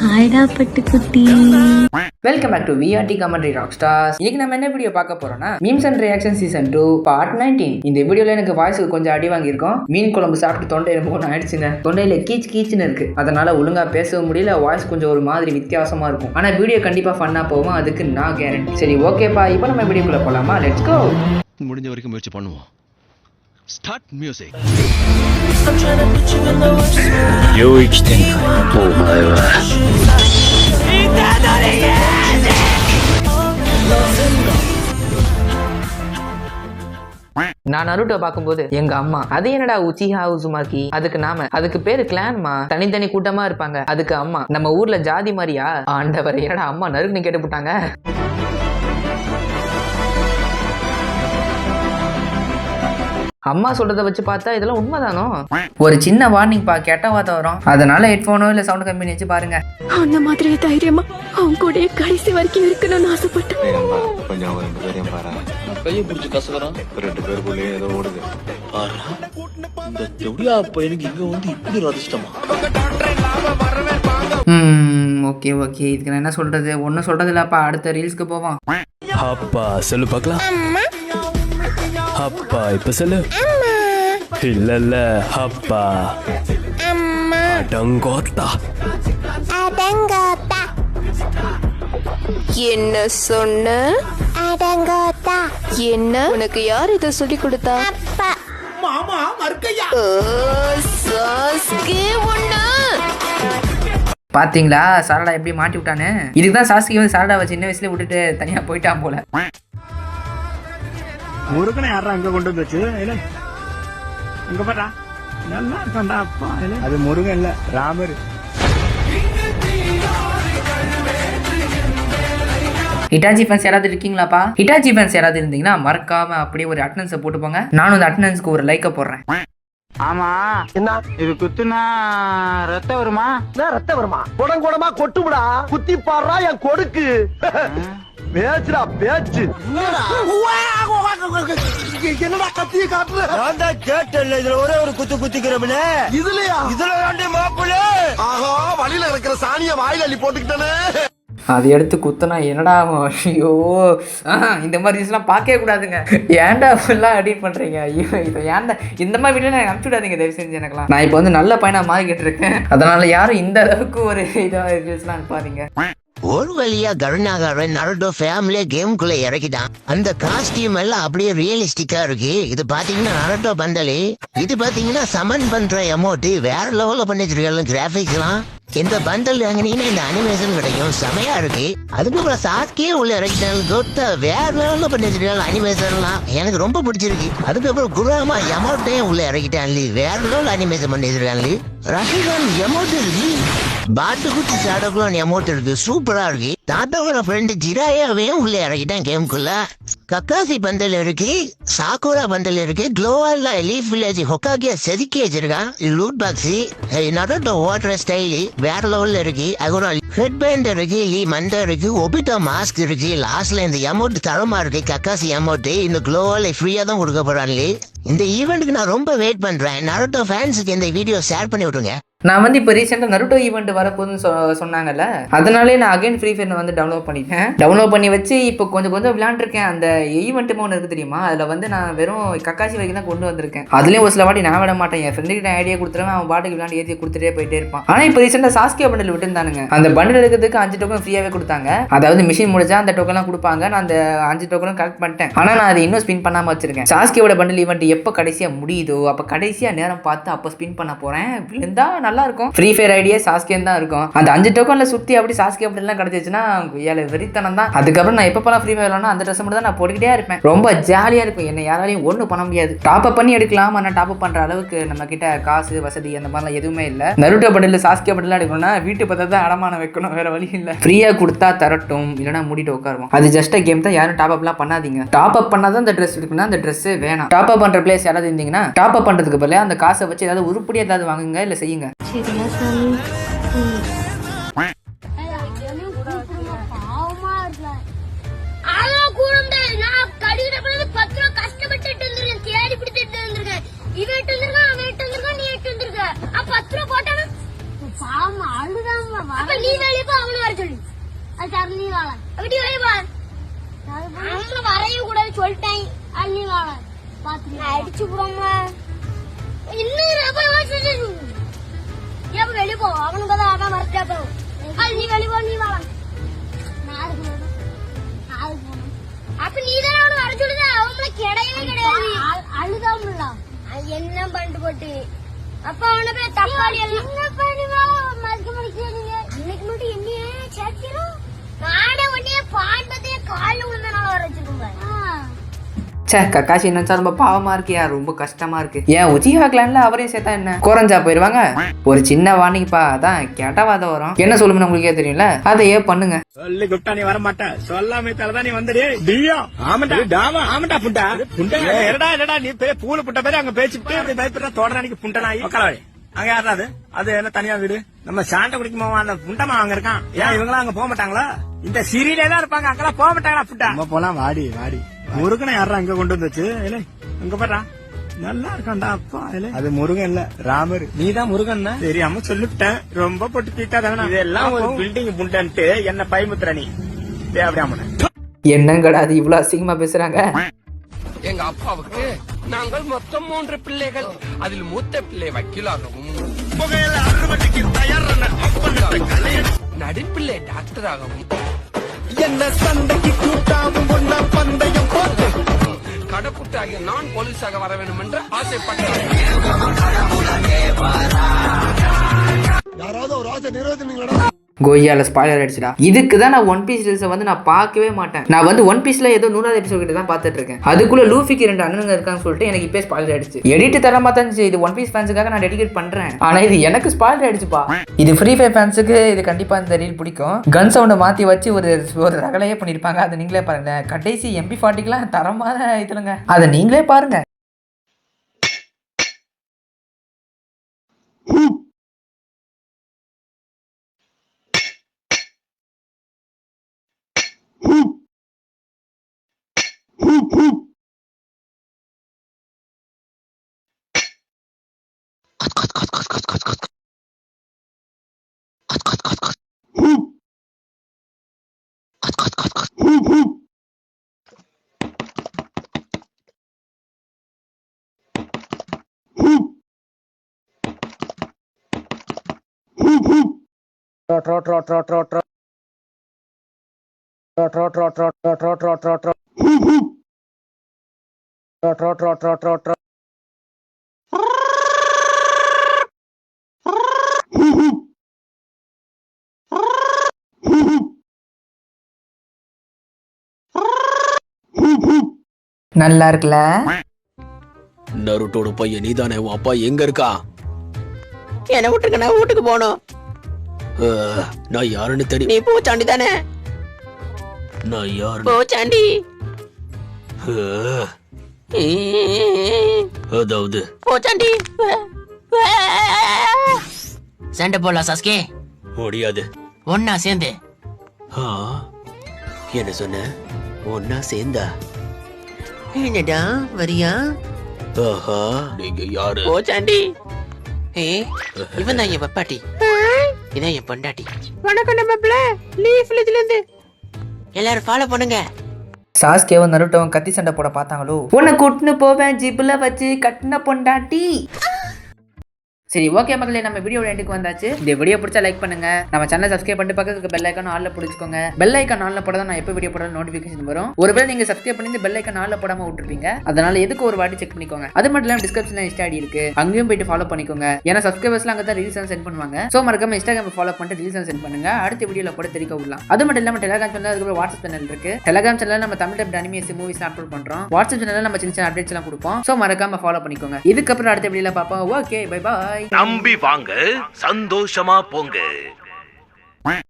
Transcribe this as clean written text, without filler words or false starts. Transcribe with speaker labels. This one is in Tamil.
Speaker 1: ஹாய்டா பட்டுக்குட்டி.
Speaker 2: Welcome back to VRT commentary rock stars. இன்னைக்கு நம்ம என்ன வீடியோ பார்க்க போறோம்னா memes and reaction season 2 part 19. இந்த வீடியோல எனக்கு வாய்ஸுக்கு கொஞ்சம் அடி வாங்கியிருக்கோம். மீன் குழம்பு சாப்பிட்டு தொண்டை ரொம்ப ஆயிடுச்சுங்க. தொண்டையில கீச்சுன்னு இருக்கு. அதனால ஒழுங்கா பேசவும் முடியல. வாய்ஸ் கொஞ்சம் ஒரு மாதிரி வித்தியாசமா இருக்கும். ஆனா வீடியோ கண்டிப்பா ஃபன்னா போகும், அதுக்கு நான் கேரண்டி. சரி ஓகேப்பா, இப்போ நம்ம வீடியோக்குள்ள போலாமா? Let's go.
Speaker 3: முடிஞ்ச வரைக்கும் முயற்சி பண்ணுவோம். Start music.
Speaker 4: 領域展開お前は
Speaker 2: நான் நருட்டோ பார்க்கும்போது எங்க அம்மா அது என்னடா உச்சிஹா உசுமாக்கி, அதுக்கு பேரு கிளான்மா, தனித்தனி கூட்டமா இருப்பாங்க. அதுக்கு அம்மா நம்ம ஊர்ல ஜாதி மாதிரியா? ஆண்டவர், என்னடா அம்மா நறுக்குன்னு கேட்டு போட்டாங்க. அம்மா சொல்றதை வச்சு பார்த்தா இதெல்லாம் உண்மைதானோ? ஒரு சின்ன வார்னிங் பா, கெட்ட வார்த்தை வரும், அதனால ஹெட்போனோ இல்ல சவுண்ட் கம்பெனி வச்சு பாருங்க.
Speaker 1: அந்த மாதிரி தைரியமா அவங்க கூட கடைசி வரைக்கும் இருக்கணும்னு ஆசைப்பட்டேன்.
Speaker 5: கொஞ்சம் ரெண்டு பேரையும் பாரு, கையை பிடிச்சி கசக்குறான். ரெண்டு பேருக்குள்ளேயே ஏதோ ஓடுது. இந்த ஜவுடியா பையனுக்கு இங்க வந்து இப்படி ஒரு அதிர்ஷ்டமா?
Speaker 2: ஓகே இதுக்கு நான் என்ன சொல்றது? ஒன்னும் சொல்றது இல்லப்பா, அடுத்த ரீல்ஸ்க்கு போவோம்.
Speaker 4: அப்பா சொல்லு பார்க்கலாம். அப்பா இப்ப சொல்லு. இல்ல அப்பா. அடங்கோத்தா.
Speaker 6: என்ன சொன்ன? அடங்கோத்தா. என்ன உனக்கு யார் இதை சொல்லி கொடுத்தா? மாமா மர்க்கையா. சாஸ்கே ஒண்ணா.
Speaker 2: பாத்தீங்களா சாரடா எப்படி மாட்டி விட்டானு? இதுக்குதான் சாஸ்கி வந்து சாரடாவை சின்ன வயசுல விட்டுட்டு தனியா போயிட்டான் போல.
Speaker 7: முருகனை யாரா அங்க கொண்டு வந்துச்சு? இங்க பாட்டா நல்லா இருக்காண்டா அப்பா. அது முருகன் இல்ல, ராமர்.
Speaker 2: ஹிட்டாச்சி ஃபேன்ஸ் யாராவது இருக்கீங்களாப்பா? ஹிட்டாச்சி ஃபேன்ஸ் யாராவது இருந்தீங்கன்னா மறக்காம அப்படியே ஒரு அட்டெண்டன்ஸை போட்டு போங்க. நானும் அந்த அட்டெண்டன்ஸ்க்கு ஒரு லைக்கை போடுறேன்.
Speaker 7: ஆமா, என்ன இது குத்துனா ரத்தம் வருமா? ரத்தம் வருமா? குடமா கொட்டுமுடா. குத்தி பாடுறா என் கொடுக்கு. பேச்சுடா பேச்சு. என்னடா கத்திய காட்டுற? நான் தான் கேட்டேன்ல, இதுல ஒரே ஒரு குத்திக்கிறோம்னே. இதுல மாப்பிள்ள. ஆஹா, வழியில இருக்கிற சாணிய வாயில அள்ளி போட்டுக்கிட்டனே.
Speaker 2: அதை எடுத்து குத்துனா என்னடா? ஐயோ, இந்த மாதிரி ரீல்ஸ்லாம் பார்க்கவே கூடாதுங்க. ஏன்டா ஃபுல்லாக எடிட் பண்ணுறீங்க? ஐயோ, இது ஏன்டா இந்த மாதிரி வீடியோ எனக்கு அனுப்பிச்சு விடாதீங்க தயவு செஞ்சு. எனக்குலாம் நான் இப்போ வந்து நல்ல பையனாக மாறிக்கிட்டு இருக்கேன். அதனால யாரும் இந்த அளவுக்கு ஒரு இதாக ரீல்ஸ்லாம் அனுப்பாதீங்க.
Speaker 8: ஒரு வழியா கருணாகரன் நருட்டோ ஃபேமிலியா கேமுக்குள்ள இறக்கிட்டான். அந்த காஸ்டியூம் எல்லாம் அப்படியே ரியலிஸ்டிக்கா இருக்கு. இது பாத்தீங்கன்னா நருட்டோ பண்டலு, இது பாத்தீங்கன்னா சமன் பண்ற எமோட் வேற லெவல்ல பண்ணிட்டு கிராபிக்ஸ் எல்லாம். இந்த பண்டல் வாங்கினீங்கன்னா இந்த அனிமேஷன் கிடைக்கும், செமையா இருக்கு. அதுக்கப்புறம் சாஸ்கே உள்ள இறக்கிட்டாங்க. கொத்த வேற லெவல்ல பண்ணிட்டு அனிமேஷன் எல்லாம் எனக்கு ரொம்ப பிடிச்சிருக்கு. அதுக்கப்புறம் குராமா எமோட்டையும் உள்ள இறக்கிட்டாங்க, வேற லெவல் அனிமேஷன் பண்ணிட்டு ரசிகன் எமோட் இருக்கு. பாட்டுக்குட்டி சாடக்குள்ள எமோட் இருக்கு, சூப்பரா இருக்கு. தாத்தாவோட ஃப்ரெண்டு ஜிராயாவையும் உள்ள இறக்கிட்டேன் கேமுக்குள்ள. கக்காசி பந்தல் இருக்கு, சாக்குரா பந்தல் இருக்கு, குளோவால லீஃப் வில்லேஜ் ஹொக்காகியா செதுக்கி வச்சிருக்கான். லூட் பாக்ஸ் நருட்டோ ஓட்டுற ஸ்டைலு வேற லெவல்ல இருக்கு. அதுக்கப்புறம் ஹெட் பேண்ட் இருக்கு, மண்டை இருக்கு, ஒபிட்டோ மாஸ்க் இருக்கு. லாஸ்ட்ல இந்த எமௌண்ட் தரமா இருக்கு, கக்காசி எமௌண்ட். இந்த குளோவால ஃப்ரீயா தான் கொடுக்க போறாங்க. இந்த ஈவெண்ட்டுக்கு நான் ரொம்ப வெயிட் பண்றேன். நருட்டோ ஃபேன்ஸுக்கு இந்த வீடியோ ஷேர் பண்ணி விட்டுருங்க.
Speaker 2: நான் வந்து இப்போ ரீசெண்டாக நருட்டோ ஈவெண்ட் வரப்போகுதுன்னு சொன்னாங்கல்ல, அதனாலே நான் அகைன் ஃப்ரீ ஃபயர் வந்து டவுன்லோட் பண்ணிட்டேன். டவுன்லோட் பண்ணி வச்சு இப்போ கொஞ்சம் விளையாண்டுருக்கேன். அந்த ஈவெண்ட்டுமே ஒன்று இருக்குது தெரியுமா? அதில் வந்து நான் வெறும் கக்காசி வரைக்கும் தான் கொண்டு வந்திருக்கேன். அதுலேயும் ஒரு சில வாட்டி நான் விட மாட்டேன். என் ஃப்ரெண்டுக்கிட்ட ஐடியா கொடுத்துருவேன், அவன் பாட்டுக்கு விளையாண்டு ஏற்றி கொடுத்துட்டே போயிட்டே இருப்பான். ஆனால் இப்போ ரீசெண்டாக சாஸ்கே பண்டில் விட்டுருந்தானுங்க. அந்த பண்டில் எடுக்கிறதுக்கு 5 டோக்கன் ஃப்ரீயாகவே கொடுத்தாங்க. அதாவது மிஷின் முடிச்சா அந்த டோக்கன்லாம் கொடுப்பாங்க. நான் அந்த 5 டோக்கனும் கலெக்ட் பண்ணிட்டேன். ஆனால் நான் அதை இன்னும் ஸ்பின் பண்ணாமல் வச்சிருக்கேன். சாஸ்கேவோட பண்டில் ஈவெண்ட் எப்போ கடைசியாக முடியுதோ அப்போ கடைசியாக நேரம் பார்த்து அப்போ ஸ்பின் பண்ண போகிறேன். விழுந்தா நல்லா இருக்கும். ஃப்ரீ ஃபயர் ஐடியா சாஸ்கேன் தான் இருக்கும். அந்த 5 டோக்கன்ல சுத்தி அப்படி சாஸ்கே அப்படிலாம் கிடைச்சிச்சுன்னா ஏழை வெறித்தனம் தான். அதுக்கப்புறம் நான் எப்பப்பெல்லாம் ஃப்ரீ ஃபயர் விளையாடணும் அந்த ட்ரெஸ் மட்டும் தான் நான் போட்டுக்கிட்டே இருப்பேன். ரொம்ப ஜாலியா இருக்கும். என்ன யாராலையும் ஒன்றும் பண்ண முடியாது. டாப் அப் பண்ணி எடுக்கலாம், ஆனால் டாப் அப் பண்ற அளவுக்கு நம்ம கிட்ட காசு வசதி அந்த மாதிரிலாம் எதுவுமே இல்லை. நருட்டோ பண்டில் சாஸ்கே பண்டிலாம் எடுக்கணும்னா வீட்டு பத்தி தான் அடமானம் வைக்கணும், வேற வழி இல்லை. ஃப்ரீயா கொடுத்தா தரட்டும், இல்லைன்னா மூடிட்டு உட்காருவோம். அது ஜஸ்ட் கேம் தான், யாரும் டாப் அப்லாம் பண்ணாதீங்க. டாப் அப் பண்ணாதான் அந்த ட்ரெஸ் இருக்குன்னா அந்த ட்ரெஸ் வேணாம். டாப் அப் பண்ற பிளேஸ் யாராவது இருந்தீங்கன்னா டாப் அப் பண்றதுக்கு பதிலாக அந்த காசை வச்சு ஏதாவது உருப்படி ஏதாவது வாங்குங்க, இல்லை செய்யுங்க.
Speaker 9: நீ வேலையை அள்ளி வாழ அப்படி வைவான் நம்மள வரையும் கூட சொல்லிட்டேன் அள்ளி வாழ பாத்து அடிச்சு போடுங்க இன்னும் போய் வாசிச்சு ஏன் வெளிய போ அவனுக்கு தான் அதான் மறச்சா போ அள்ளி வெளிய போ நீ வாழ நாளைக்கு அப்ப நீ தானே அவனை வர சொல்லுத அவங்கள கிடையவே கிடையாது அழுதாமல என்ன பண்ணிட்டு போட்டு அப்ப அவனை போய் தப்பாளி என்ன பண்ணுவா மதிக்க முடிக்கிறீங்க இன்னைக்கு மட்டும் என்னையே சேர்க்கிறோம் நானே உடனே பாண்டதே காலில் விழுந்தனால வர வச்சிருக்கோங்க
Speaker 2: சே கக்காஷி நினைச்சா ரொம்ப பாவமா இருக்கியா, ரொம்ப கஷ்டமா இருக்கு. ஏன் உச்சிஹா கிளான்ல அவரையும் சேர்த்தா என்ன குறைஞ்சா போயிருவாங்க? ஒரு சின்ன வார்னிங்ப்பா, அதான் கேட்டவாதம் வரும். என்ன சொல்லுன்னு உங்களுக்கே தெரியும்ல, அதையே பண்ணுங்க.
Speaker 7: சொல்லி குப்டா நீ வர மாட்ட, சொல்லாமே தலதான் நீ வந்துடு. டியா ஆமாடா டாமா ஆமாடா புண்டா புண்டா எடடா நீ பெரிய பூல புட்ட பேரு அங்க பேசிட்டு அப்படி பயப்படுற தோடறானிக்கு புண்டனாயி உட்காரவே. அங்க யாராது அது என்ன தனியா வீடு? நம்ம சாண்ட குடிக்குமா அந்த புண்டமா அங்க இருக்கான். ஏன் இவங்களாம் அங்க போக மாட்டாங்களா? இந்த சிறியிலே தான் இருப்பாங்க, அங்கெல்லாம் போக மாட்டாங்களா புண்டா? நம்ம போலாம் வாடி வாடி. முருகனை யாரா அங்க கொண்டு வந்துச்சு அங்க போறா நல்லா இருக்கான்டா அப்பா. அது முருகன் இல்ல ராமர். நீ தான் முருகன் தெரியாம சொல்லிவிட்டேன். ரொம்ப போட்டு தீட்டாதான் இதெல்லாம் ஒரு பில்டிங் புண்டன்ட்டு என்ன பயமுத்துற நீ அப்படியாம.
Speaker 2: என்னங்கடா அது இவ்வளவு அசிங்கமா பேசுறாங்க?
Speaker 10: எங்க அப்பாவுக்கு நாங்கள் மொத்தம் 3 பிள்ளைகள். அதில் மூத்த பிள்ளை வக்கீலாகவும் நடிப்பிள்ளை டாக்டராகவும் என்ன சண்டைக்கு கூட்டாவும் ஒன்ன பந்தயம் போட்டு கடப்புட்டாகிய நான் போலீஸாக வர வேண்டும் என்று ஆசைப்பட்டேன்.
Speaker 7: யாராவது ஒரு ஆசை நிறைவேற்றினீங்களா?
Speaker 2: கொய்யால ஸ்பாய்லர் அடிச்சுடா. இதுக்கு தான் நான் ஒன் பீஸ் ரீல்ஸை வந்து நான் பார்க்கவே மாட்டேன். நான் வந்து ஒன் பீஸ்ல ஏதோ 100வது எபிசோட் கிட்ட தான் பார்த்துட்டு இருக்கேன். அதுக்குள்ள லூஃபிக்கு 2 அண்ணனுங்க இருக்கான்னு சொல்லிட்டு எனக்கு இப்போ ஸ்பாய்லர் அடிச்சு. எடிட் தரமா தான் இது ஒன் பீஸ் ஃபேன்ஸுக்காக நான் டெடிகேட் பண்றேன். ஆனா இது எனக்கு ஸ்பாய்லர் அடிச்சுப்பா. இது ஃப்ரீ ஃபயர் ஃபேன்ஸுக்கு இது கண்டிப்பா இந்த ரீல் பிடிக்கும். கன் சவுண்டை மாத்தி வச்சு ஒரு ரகலையே பண்ணிருப்பாங்க. அதை நீங்களே பாருங்க. கடைசி MP40க்குலாம் தரமான இதுலங்க, அதை நீங்களே பாருங்க. நல்லா இருக்குல்ல?
Speaker 10: நருட்டோட பையன் நீதானே? உன் அப்பா எங்க இருக்கா?
Speaker 6: என்ன விட்டுருக்க, நான் வீட்டுக்கு போகணும்.
Speaker 10: நான் யாருன்னு தெரியும்.
Speaker 6: நீ பூச்சாண்டி தானே?
Speaker 10: நான் யாரு?
Speaker 6: பூச்சாண்டி.
Speaker 10: அதாவது
Speaker 6: பூச்சாண்டி. சண்டை போடலாம் சாஸ்கே.
Speaker 10: முடியாது.
Speaker 6: ஒன்னா சேர்ந்து.
Speaker 10: என்ன சொன்ன? ஒன்னா சேர்ந்தா?
Speaker 6: என்னடா வரியா?
Speaker 10: ஆஹா, நீங்க யாரு?
Speaker 6: பூச்சாண்டி. இவன் தான் என் வப்பாட்டி, இதான் என் பொண்டாட்டி.
Speaker 9: வணக்கம் நம்ம லீஃப் வில்லேஜ்ல இருந்து
Speaker 6: எல்லாரும் ஃபாலோ பண்ணுங்க.
Speaker 2: சாஸ்கேவும் நருட்டோவும் கத்தி சண்டை போட பார்த்தாங்களோ. உன்னை கூட்டுன்னு போவேன் ஜிப்ல வச்சு கட்டின பொண்டாட்டி. சரி ஓகே மக்களே, நம்ம வீடியோட எண்டுக்கு வந்தாச்சு. இந்த வீடியோ பிடிச்சா லைக் பண்ணுங்க, நம்ம சேனலை சப்ஸ்கிரைப் பண்ணிட்டு பக்கத்துக்கு பெல் ஐக்கான் ஆல்ல பிடிச்சிக்கோங்க. பெல் ஐக்கான் ஆல்ல போட தான் நான் எப்போ வீடியோ போடாலும் நோட்டிஃபிகேஷன் வரும். ஒருவேளை நீங்க சப்ஸ்கிரைப் பண்ணி பெல் ஐக்கான் ஆல்ல போடாம விட்டுருப்பீங்க, அதனால எதுக்கு ஒரு வாட்டி செக் பண்ணிக்கோங்க. அது மட்டும் இல்லாம டிஸ்கிரிப்ஷன்ல இன்ஸ்டா ஐடி இருக்கு, அங்கேயும் போயிட்டு ஃபாலோ பண்ணிக்கோங்க. ஏன்னா சப்ஸ்கிரைபர்ஸ்லாம் அங்கே தான் ரீல்ஸ் சென்ட் பண்ணுவாங்க. ஸோ மறக்காம இன்ஸ்டாகிராம் ஃபாலோ பண்ணிட்டு ரீல்ஸ் சென்ட் பண்ணுங்க. அடுத்த வீடியோல கூட தெரிவிக்க விடலாம். அது மட்டும் இல்லாம டெலிகிராம் சேனல், அதுக்கப்புறம் வாட்ஸ்அப் சேனல் இருக்கு. டெலிகிராம் சேனல் நம்ம Tamil type animes movies upload பண்றோம். வாட்ஸ்அப் சேனல்ல நம்ம சின்ன அப்டேட்ஸ் எல்லாம் கொடுப்போம். ஸோ மறக்காம ஃபாலோ பண்ணிக்கோங்க. இதுக்கப்புறம் அடுத்த வீடியோல பார்ப்போம். Okay bye bye.
Speaker 11: நம்பி வாங்க, சந்தோஷமா போங்க.